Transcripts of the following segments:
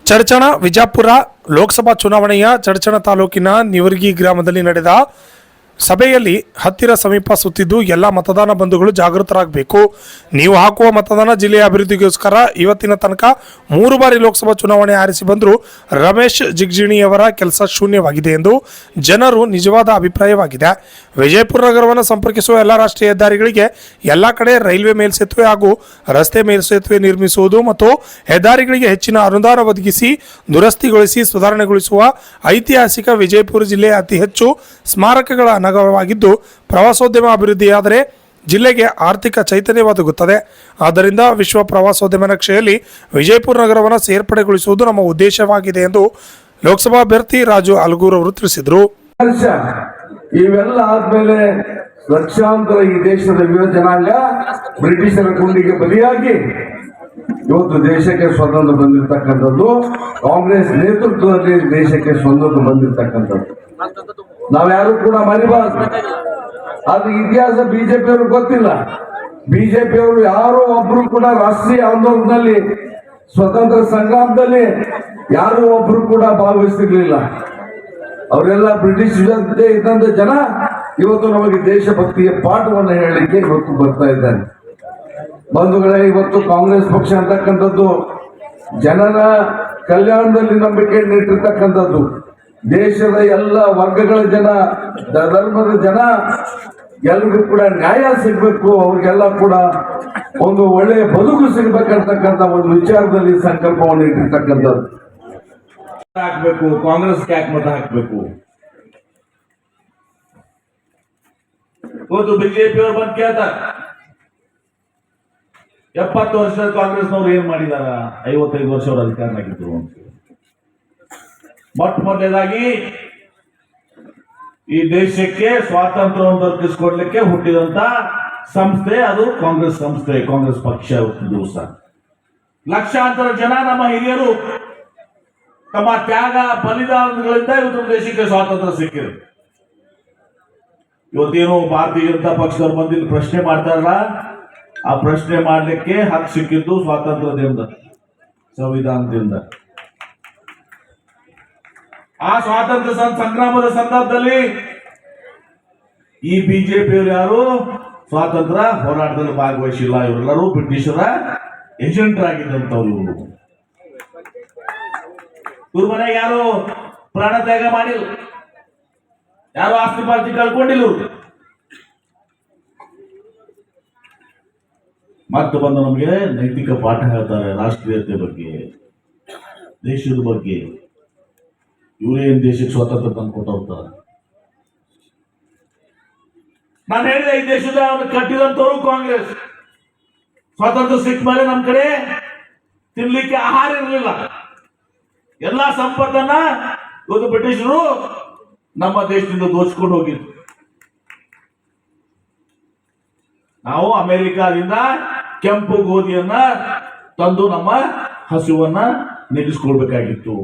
ಚಡಚಣ ವಿಜಾಪುರ ಲೋಕಸಭಾ ಚುನಾವಣೆಯ ಚಡಚಣ ತಾಲೂಕಿನ ನಿವರ್ಗಿ ಗ್ರಾಮದಲ್ಲಿ ನಡೆದ ಸಭೆಯಲ್ಲಿ ಹತ್ತಿರ ಸಮೀಪ ಸುತ್ತಿದ್ದು ಎಲ್ಲ ಮತದಾನ ಬಂಧುಗಳು ಜಾಗೃತರಾಗಬೇಕು. ನೀವು ಹಾಕುವ ಮತದಾನ ಜಿಲ್ಲೆಯ ಅಭಿವೃದ್ಧಿಗೋಸ್ಕರ. ಇವತ್ತಿನ ತನಕ 3 ಬಾರಿ ಲೋಕಸಭಾ ಚುನಾವಣೆ ಆರಿಸಿ ಬಂದರೂ ರಮೇಶ್ ಜಿಗಜಿಣಿಯವರ ಕೆಲಸ ಶೂನ್ಯವಾಗಿದೆ ಎಂದು ಜನರು ನಿಜವಾದ ಅಭಿಪ್ರಾಯವಾಗಿದೆ. ವಿಜಯಪುರ ನಗರವನ್ನು ಸಂಪರ್ಕಿಸುವ ಎಲ್ಲ ರಾಷ್ಟ್ರೀಯ ಹೆದ್ದಾರಿಗಳಿಗೆ ಎಲ್ಲ ಕಡೆ ರೈಲ್ವೆ ಮೇಲ್ಸೇತುವೆ ಹಾಗೂ ರಸ್ತೆ ಮೇಲ್ಸೇತುವೆ ನಿರ್ಮಿಸುವುದು ಮತ್ತು ಹೆದ್ದಾರಿಗಳಿಗೆ ಹೆಚ್ಚಿನ ಅನುದಾನ ಒದಗಿಸಿ ದುರಸ್ತಿಗೊಳಿಸಿ ಸುಧಾರಣೆಗೊಳಿಸುವ ಐತಿಹಾಸಿಕ ವಿಜಯಪುರ ಜಿಲ್ಲೆಯ ಅತಿ ಹೆಚ್ಚು ಸ್ಮಾರಕಗಳ ನಗರವಾಗಿದ್ದು ಪ್ರವಾಸೋದ್ಯಮ ಅಭಿವೃದ್ಧಿಯಾದರೆ ಜಿಲ್ಲೆಗೆ ಆರ್ಥಿಕ ಚೈತನ್ಯ ಒದಗುತ್ತದೆ. ಆದ್ದರಿಂದ ವಿಶ್ವ ಪ್ರವಾಸೋದ್ಯಮ ನಕ್ಷೆಯಲ್ಲಿ ವಿಜಯಪುರ ನಗರವನ್ನು ಸೇರ್ಪಡೆಗೊಳಿಸುವುದು ನಮ್ಮ ಉದ್ದೇಶವಾಗಿದೆ ಎಂದು ಲೋಕಸಭಾ ಅಭ್ಯರ್ಥಿ ರಾಜು ಅಲಗೂರ್ ಅವರು ತಿಳಿಸಿದರು. ಇವೆಲ್ಲ ಆದ್ಮೇಲೆ ಲಕ್ಷಾಂತರ ಈ ದೇಶದ ಯುವ ಜನಾಂಗ ಬ್ರಿಟಿಷರ ಗುಂಡಿಗೆ ಬಲಿಯಾಗಿ ಇವತ್ತು ದೇಶಕ್ಕೆ ಸ್ವತಂತ್ರ ಬಂದಿರತಕ್ಕಂಥದ್ದು, ಕಾಂಗ್ರೆಸ್ ನೇತೃತ್ವದಲ್ಲಿ ದೇಶಕ್ಕೆ ಸ್ವತಂತ್ರ ಬಂದಿರತಕ್ಕಂಥದ್ದು ನಾವ್ಯಾರು ಕೂಡ ಮರಿಬಾರದು. ಅದು ಇತಿಹಾಸ ಬಿಜೆಪಿಯವ್ರಿಗೆ ಗೊತ್ತಿಲ್ಲ. ಬಿಜೆಪಿಯವರು ಯಾರೋ ಒಬ್ರು ಕೂಡ ರಾಷ್ಟ್ರೀಯ ಆಂದೋಲನದಲ್ಲಿ ಸ್ವತಂತ್ರ ಸಂಗ್ರಾಮದಲ್ಲಿ ಯಾರು ಒಬ್ರು ಕೂಡ ಭಾಗವಹಿಸಿರ್ಲಿಲ್ಲ. ಅವರೆಲ್ಲ ಬ್ರಿಟಿಷ್ ಜೊತೆ ಇದ್ದಂತ ಜನ ಇವತ್ತು ನಮಗೆ ದೇಶಭಕ್ತಿಯ ಪಾಠವನ್ನು ಹೇಳಲಿಕ್ಕೆ ಇವತ್ತು ಬರ್ತಾ ಇದ್ದಾರೆ. ಬಂಧುಗಳೇ, ಇವತ್ತು ಕಾಂಗ್ರೆಸ್ ಪಕ್ಷ ಅಂತಕ್ಕಂಥದ್ದು ಜನರ ಕಲ್ಯಾಣದಲ್ಲಿ ನಂಬಿಕೆ ಇಟ್ಟಿರ್ತಕ್ಕಂಥದ್ದು, ದೇಶದ ಎಲ್ಲ ವರ್ಗಗಳ ಜನ, ಧರ್ಮದ ಜನ ಎಲ್ರಿಗೂ ಕೂಡ ನ್ಯಾಯ ಸಿಗ್ಬೇಕು, ಅವ್ರಿಗೆಲ್ಲ ಕೂಡ ಒಂದು ಒಳ್ಳೆಯ ಬದುಕು ಸಿಗ್ಬೇಕಂತಕ್ಕಂಥ ಒಂದು ವಿಚಾರದಲ್ಲಿ ಸಂಕಲ್ಪವನ್ನು ಇಟ್ಟಿರ್ತಕ್ಕಂಥದ್ದು. ಹಾಕ್ಬೇಕು, ಕಾಂಗ್ರೆಸ್ಗೆ ಯಾಕೆ ಮತ ಹಾಕ್ಬೇಕು? ಇವತ್ತು ಬಿಜೆಪಿ ಅವರು ಬಂದು ಕೇಳ್ತಾರೆ, 70 ವರ್ಷದ ಕಾಂಗ್ರೆಸ್ನವ್ರು ಏನ್ ಮಾಡಿದಾರ, 55 ವರ್ಷ ಅವರು ಅಧಿಕಾರನಾಗಿದ್ರು ಅಂತ. ಮೊಟ್ಟ ಮೊದಲನೇದಾಗಿ ಈ ದೇಶಕ್ಕೆ ಸ್ವಾತಂತ್ರ್ಯವನ್ನು ದೊರಕಿಸಿಕೊಡ್ಲಿಕ್ಕೆ ಹುಟ್ಟಿದಂತ ಸಂಸ್ಥೆ ಅದು ಕಾಂಗ್ರೆಸ್ ಸಂಸ್ಥೆ, ಕಾಂಗ್ರೆಸ್ ಪಕ್ಷ. ದಿವಸ ಲಕ್ಷಾಂತರ ಜನ ನಮ್ಮ ಹಿರಿಯರು ತಮ್ಮ ತ್ಯಾಗ ಬಲಿದಾನಗಳಿಂದ ಇವತ್ತು ದೇಶಕ್ಕೆ ಸ್ವಾತಂತ್ರ್ಯ ಸಿಕ್ಕಿದೆ. ಇವತ್ತೇನು ಭಾರತೀಯ ಜನತಾ ಪಕ್ಷದವ್ರು ಬಂದಿದ್ದು ಪ್ರಶ್ನೆ ಮಾಡ್ತಾರಲ್ಲ, ಆ ಪ್ರಶ್ನೆ ಮಾಡಲಿಕ್ಕೆ ಹಕ್ಕು ಸಿಕ್ಕಿದ್ದು ಸ್ವಾತಂತ್ರ್ಯದಿಂದ, ಸಂವಿಧಾನದಿಂದ. ಆ ಸ್ವಾತಂತ್ರ್ಯ ಸಂಗ್ರಾಮದ ಸಂದರ್ಭದಲ್ಲಿ ಈ ಬಿಜೆಪಿಯವರು ಯಾರು ಸ್ವಾತಂತ್ರ್ಯ ಹೋರಾಟದಲ್ಲಿ ಭಾಗವಹಿಸಿಲ್ಲ. ಇವರೆಲ್ಲರೂ ಬ್ರಿಟಿಷರ ಏಜೆಂಟರಾಗಿದ್ದಂಥವ್ರು. ಇವ್ರ ಮನೆಗೆ ಯಾರು ಪ್ರಾಣ ತ್ಯಾಗ ಮಾಡಿಲ್ಲ, ಯಾರು ಆಸ್ತಿ ಪಾಸ್ತಿ ಕಳ್ಕೊಂಡಿಲ್ಲ. ಇವ್ರು ಮತ್ತು ಬಂದು ನಮಗೆ ನೈತಿಕ ಪಾಠ ಹೇಳ್ತಾರೆ, ರಾಷ್ಟ್ರೀಯತೆ ಬಗ್ಗೆ, ದೇಶದ ಬಗ್ಗೆ. ಇವರೇನ್ ದೇಶಕ್ಕೆ ಸ್ವಾತಂತ್ರ್ಯ ತಂದು ಕೊಟ್ಟವ್ತಾರೆ. ನಾನು ಹೇಳಿದೆ, ಈ ದೇಶದ ಕಟ್ಟಿದಂತವರು ಕಾಂಗ್ರೆಸ್. ಸ್ವಾತಂತ್ರ್ಯ ಸಿಕ್ಕ ಮೇಲೆ ನಮ್ಮ ಕಡೆ ತಿನ್ಲಿಕ್ಕೆ ಆಹಾರ ಇರಲಿಲ್ಲ. ಎಲ್ಲಾ ಸಂಪತ್ತನ್ನ ಇವತ್ತು ಬ್ರಿಟಿಷರು ನಮ್ಮ ದೇಶದಿಂದ ದೋಚ್ಕೊಂಡು ಹೋಗಿದ್ರು. ನಾವು ಅಮೆರಿಕಾದಿಂದ ಕೆಂಪು ಗೋಧಿಯನ್ನ ತಂದು ನಮ್ಮ ಹಸುವನ್ನ ನೆಗೆಸ್ಕೊಳ್ಬೇಕಾಗಿತ್ತು.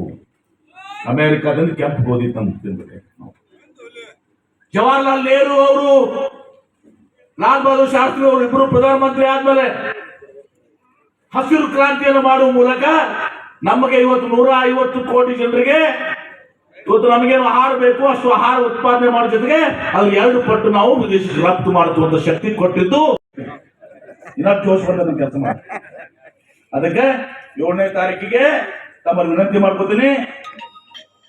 ಅಮೆರಿಕಾದಿಂದ ಕೆಂಪು ಗೋಧಿ ತಂದು ತಿನ್ಬೇಕಾಗಿತ್ತು. ಜವಾಹರ್ಲಾಲ್ ನೆಹರು ಅವರು, ಲಾಲ್ ಬಹದ್ದೂರ್ ಶಾಸ್ತ್ರಿ ಅವರು ಇಬ್ಬರು ಪ್ರಧಾನಮಂತ್ರಿ ಆದ್ಮೇಲೆ ಹಸಿರು ಕ್ರಾಂತಿಯನ್ನು ಮಾಡುವ ಮೂಲಕ ನಮಗೆ ಇವತ್ತು 150 ಕೋಟಿ ಜನರಿಗೆ ಇವತ್ತು ನಮಗೇನು ಆಹಾರ ಬೇಕು ಅಷ್ಟು ಆಹಾರ ಉತ್ಪಾದನೆ ಮಾಡೋ ಜೊತೆಗೆ ಅದ್ರ 2 ಪಟ್ಟು ನಾವು ವಿದೇಶಕ್ಕೆ ರಫ್ತು ಮಾಡುವಂತ ಶಕ್ತಿ ಕೊಟ್ಟಿದ್ದು. ಜೋಶ್ ಬಂದ ಕೆಲಸ ಮಾಡಿ. ಅದಕ್ಕೆ 7ನೇ ತಾರೀಕಿಗೆ ತಮ್ಮಲ್ಲಿ ವಿನಂತಿ ಮಾಡ್ಕೋತೀನಿ,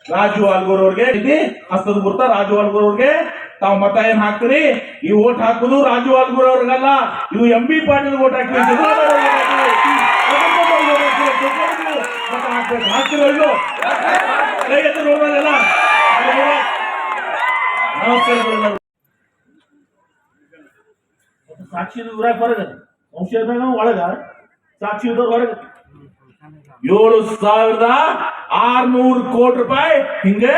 ರಾಜು ಆಲ್ಗೂರ್ ಅವ್ರಿಗೆ ಹಸ್ತದ ಗುರ್ತ ರಾಜು ಆಲ್ಗೂರ್ ಅವ್ರಿಗೆ ತಾವು ಮತ ಏನ್ ಹಾಕ್ತೀರಿ, ಈ ಓಟ್ ಹಾಕುದು ರಾಜು ಆಲ್ಗೂರ್ ಅವ್ರಿಗಲ್ಲ, ಇದು ಎಂ ಬಿ ಪಾಟೀಲ್ ಓಟ್ ಹಾಕ್ತೀವಿ. ಹಾಕ್ತಿರೋ ಸಾಕ್ಷಿ ಊರಾಗ ಹೊರಗ ಸಂಶಯದಾಗ ಒಳಗ ಸಾಕ್ಷಿ ಹೊರಗ 7,600 ಕೋಟಿ ರೂಪಾಯಿ ಹಿಂಗೆ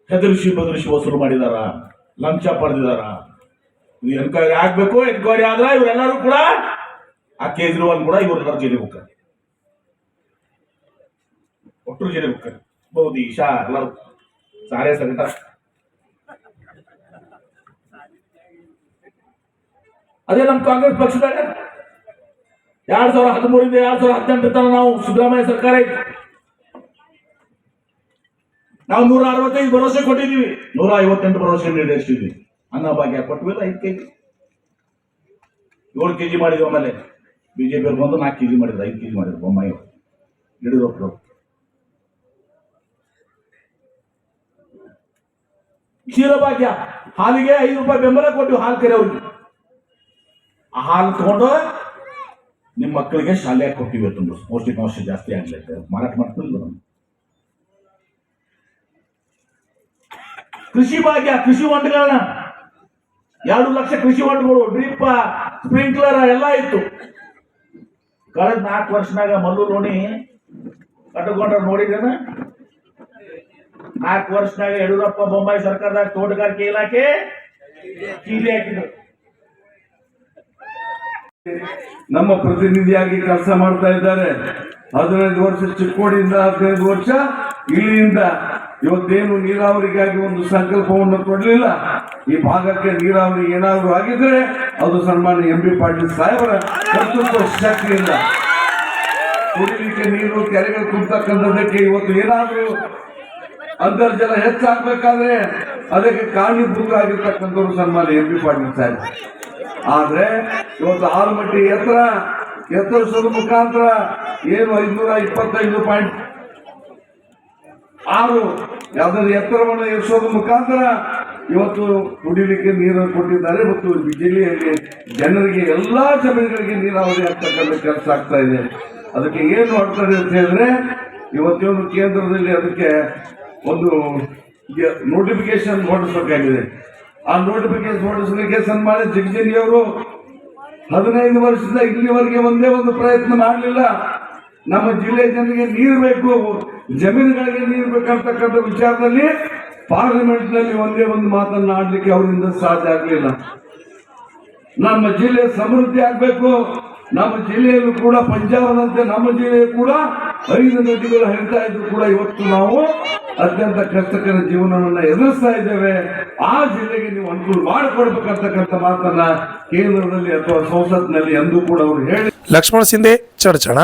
ಹೆದರಿಸಿ ಬದರಿಸಿ ವಸೂಲು ಮಾಡಿದಾರ, ಲಂಚ ಪಡೆದಿದಾರ. ಎನ್ಕ್ವೈರಿ ಆಗ್ಬೇಕು. ಎನ್ಕ್ವೈರಿ ಆದ್ರ ಇವರೆಲ್ಲರೂ ಕೂಡ ಆ ಕೇಜ್ರಿವಾಲ್ ಕೂಡ ಇವರೆಲ್ಲರೂ ಜೈಲಿಗೆ ಹೋಗ್ತಾರೆ, ಒಟ್ಟರು ಜೈಲಿಗೆ ಹೋಗ್ತಾರೆ. ಮೋದಿ ಶಾ ಎಲ್ಲರೂ ಸಾರೇ ಸಂಕಟ. ಅದೇ ನಮ್ಮ ಕಾಂಗ್ರೆಸ್ ಪಕ್ಷದಾಗ 2013 2018 ತನಕ ನಾವು ಸಿದ್ದರಾಮಯ್ಯ ಸರ್ಕಾರ ಇತ್ತು. ನಾವು 165 ಭರವಸೆ ಕೊಟ್ಟಿದ್ದೀವಿ, 158 ಭರವಸೆ ಈಡೇರಿಸಿದ್ವಿ. ಅನ್ನಭಾಗ್ಯ ಕೊಟ್ವಿಲ್ಲ, 5 ಕೆಜಿ 7 ಕೆಜಿ ಮಾಡಿದ್ವಿ. ಆಮೇಲೆ ಬಿಜೆಪಿ ಬಂದು 4 ಕೆಜಿ ಮಾಡಿದ್ರು, 5 ಕೆಜಿ ಮಾಡಿದ್ರು ಬೊಮ್ಮಾಯಿ ಯಡಿಯೂರಪ್ಪರು. ಕ್ಷೀರಭಾಗ್ಯ ಹಾಲಿಗೆ 5 ರೂಪಾಯಿ ಬೆಂಬಲ ಕೊಟ್ಟಿವಿ ಹಾಲು ಕೆರೆಯವ್ರಿಗೆ. ಆ ಹಾಲು ತಗೊಂಡು ನಿಮ್ಮ ಮಕ್ಕಳಿಗೆ ಶಾಲೆಗೆ ಕೊಟ್ಟಿವಿ, ತುಂಬ ಪೌಷ್ಟಿಕಾಂಶ ಜಾಸ್ತಿ ಆಗ್ಲಿಕ್ಕೆ ಮಾರಾಟ ಮಾಡ್ತಿಲ್ಲ. ಕೃಷಿ ಭಾಗ್ಯ, ಕೃಷಿ ಹೊಂಡಗಳನ್ನ 2 ಲಕ್ಷ ಕೃಷಿ ಹೊಂಡಗಳು, ಡ್ರಿಪ್, ಸ್ಪ್ರಿಂಕ್ಲರ್ ಎಲ್ಲ ಇತ್ತು. ಕಳೆದ 4 ವರ್ಷನಾಗ ಮಲ್ಲು ಲೋಣಿ ಕಟ್ಟಕೊಂಡ್ರ ನೋಡಿದೇನ? 4 ವರ್ಷನಾಗ ಯಡಿಯೂರಪ್ಪ ಬೊಮ್ಮಾಯಿ ಸರ್ಕಾರದಾಗ ತೋಟಗಾರಿಕೆ ಇಲಾಖೆ ಕೀಲಿ ಹಾಕಿದ್ರು. ನಮ್ಮ ಪ್ರತಿನಿಧಿಯಾಗಿ ಕೆಲಸ ಮಾಡ್ತಾ ಇದ್ದಾರೆ. 15 ವರ್ಷ ಚಿಕ್ಕೋಡಿಯಿಂದ 15 ವರ್ಷ ಇಲ್ಲಿಯಿಂದ ಇವತ್ತೇನು ನೀರಾವರಿಗಾಗಿ ಒಂದು ಸಂಕಲ್ಪವನ್ನು ಕೊಡಲಿಲ್ಲ. ಈ ಭಾಗಕ್ಕೆ ನೀರಾವರಿ ಏನಾದರೂ ಆಗಿದ್ರೆ ಅದು ಸನ್ಮಾನ್ಯ ಎಂ ಬಿ ಪಾಟೀಲ್ ಸಾಹೇಬರ ಕರ್ತೃತ್ವ ಶಕ್ತಿಯಿಂದ. ಕುಡಿಲಿಕ್ಕೆ ನೀರು ಕೆರೆಗಳು ತುಂಬತಕ್ಕಂಥದ್ದಕ್ಕೆ ಇವತ್ತು ಏನಾದರೂ ಅಂತರ್ಜಲ ಹೆಚ್ಚಾಗಬೇಕಾದ್ರೆ ಅದಕ್ಕೆ ಕಾರಣೀಭೂತರಾಗಿರ್ತಕ್ಕಂಥವ್ರು ಸನ್ಮಾನ್ಯ ಎಂ ಬಿ ಪಾಟೀಲ್ ಸಾಹೇಬ್. ಆದ್ರೆ ಇವತ್ತು ಆಲಮಟ್ಟಿ ಎತ್ತರಿಸೋದ ಮುಖಾಂತರ ಏನು 525.6 ಯಾವ್ದಾದ್ರು ಎತ್ತರವನ್ನು ಏರಿಸೋದ ಮುಖಾಂತರ ಇವತ್ತು ಕುಡಿಲಿಕ್ಕೆ ನೀರನ್ನು ಕೊಟ್ಟಿದ್ದಾರೆ. ಮತ್ತು ಜಿಲ್ಲೆಯಲ್ಲಿ ಜನರಿಗೆ ಎಲ್ಲಾ ಜಮೀನುಗಳಿಗೆ ನೀರಾವರಿ ಆಗ್ತಕ್ಕಂಥ ಕೆಲಸ ಆಗ್ತಾ ಇದೆ. ಅದಕ್ಕೆ ಏನು ಮಾಡ್ತಾರೆ ಅಂತ ಹೇಳಿದ್ರೆ, ಇವತ್ತೇನು ಕೇಂದ್ರದಲ್ಲಿ ಅದಕ್ಕೆ ಒಂದು ನೋಟಿಫಿಕೇಶನ್ ಹೊರಡಿಸಬೇಕಾಗಿದೆ. ಆ ನೋಟಿಫಿಕೇಶನ್ ಹೊರಡಿಸಲಿಕ್ಕೆ ಸನ್ಮಾನ್ಯ ಜಗಜೀನಿ ಅವರು 15 ವರ್ಷದಿಂದ ಇಲ್ಲಿವರೆಗೆ ಒಂದೇ ಒಂದು ಪ್ರಯತ್ನ ಮಾಡಲಿಲ್ಲ. ನಮ್ಮ ಜಿಲ್ಲೆಯ ಜನರಿಗೆ ನೀರು ಬೇಕು, ಜಮೀನುಗಳಿಗೆ ನೀರು ಬೇಕಂತಕ್ಕಂಥ ವಿಚಾರದಲ್ಲಿ ಪಾರ್ಲಿಮೆಂಟ್ ನಲ್ಲಿ ಒಂದೇ ಒಂದು ಮಾತನ್ನ ಆಡ್ಲಿಕ್ಕೆ ಅವರಿಂದ ಸಾಧ್ಯ ಆಗಲಿಲ್ಲ. ನಮ್ಮ ಜಿಲ್ಲೆ ಸಮೃದ್ಧಿ ಆಗ್ಬೇಕು. ನಮ್ಮ ಜಿಲ್ಲೆಯಲ್ಲೂ ಕೂಡ ಪಂಜಾಬದಂತೆ ನಮ್ಮ ಜಿಲ್ಲೆಯೂ ಕೂಡ 5 ನದಿಗಳು ಹರಿತಾ ಇದ್ರು ಕೂಡ ಇವತ್ತು ನಾವು ಅತ್ಯಂತ ಕಷ್ಟಕರ ಜೀವನವನ್ನ ಎದುರಿಸ್ತಾ ಇದ್ದೇವೆ. ಆ ಜಿಲ್ಲೆಗೆ ನೀವು ಅನುಕೂಲ ಮಾಡಿಕೊಡ್ಬೇಕಂತಕ್ಕಂಥ ಮಾತನ್ನ ಕೇಂದ್ರದಲ್ಲಿ ಅಥವಾ ಸಂಸತ್ನಲ್ಲಿ ಎಂದೂ ಕೂಡ ಅವರು ಹೇಳಿ. ಲಕ್ಷ್ಮಣ ಸಿಂಧೆ, ಚಡಚಣ.